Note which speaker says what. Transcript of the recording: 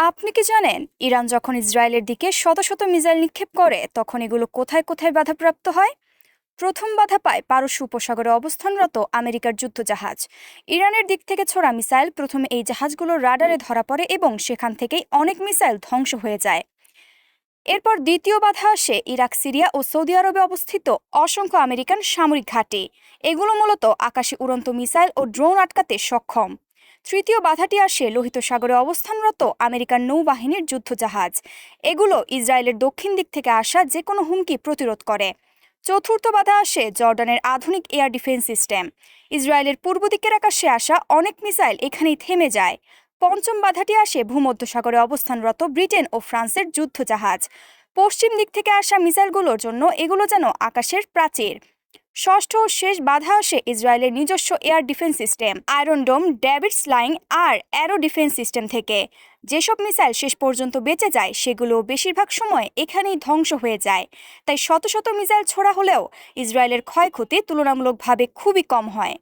Speaker 1: আপনি কি জানেন ইরান যখন ইসরায়েলের দিকে শত শত মিসাইল নিক্ষেপ করে তখন এগুলো কোথায় কোথায় বাধাপ্রাপ্ত হয়? প্রথম বাধা পায় পারস্য উপসাগরে অবস্থানরত আমেরিকার যুদ্ধজাহাজ। ইরানের দিক থেকে ছোড়া মিসাইল প্রথমে এই জাহাজগুলোর রাডারে ধরা পড়ে এবং সেখান থেকেই অনেক মিসাইল ধ্বংস হয়ে যায়। এরপর দ্বিতীয় বাধা আসে ইরাক, সিরিয়া ও সৌদি আরবে অবস্থিত অসংখ্য আমেরিকান সামরিক ঘাঁটি। এগুলো মূলত আকাশে উড়ন্ত মিসাইল ও ড্রোন আটকাতে সক্ষম। তৃতীয় বাধাটি আসে লোহিত সাগরে অবস্থানরত আমেরিকান নৌবাহিনীর যুদ্ধজাহাজ। এগুলো ইসরায়েলের দক্ষিণ দিক থেকে আসা যে কোনো হুমকি প্রতিরোধ করে। চতুর্থ বাধা আসে জর্ডানের আধুনিক এয়ার ডিফেন্স সিস্টেম। ইসরায়েলের পূর্ব দিকের আকাশে আসা অনেক মিসাইল এখানেই থেমে যায়। পঞ্চম বাধাটি আসে ভূমধ্যসাগরে অবস্থানরত ব্রিটেন ও ফ্রান্সের যুদ্ধজাহাজ। পশ্চিম দিক থেকে আসা মিসাইলগুলোর জন্য এগুলো যেন আকাশের প্রাচীর। ষষ্ঠ ও শেষ বাধা আসে ইসরায়েলের নিজস্ব এয়ার ডিফেন্স সিস্টেম আয়রন ডোম, ডেভিডস লাইং আর অ্যারো ডিফেন্স সিস্টেম থেকে। যেসব মিসাইল শেষ পর্যন্ত বেঁচে যায় সেগুলো বেশিরভাগ সময় এখানেই ধ্বংস হয়ে যায়। তাই শত শত মিসাইল ছোড়া হলেও ইসরায়েলের ক্ষয়ক্ষতি তুলনামূলকভাবে খুবই কম হয়।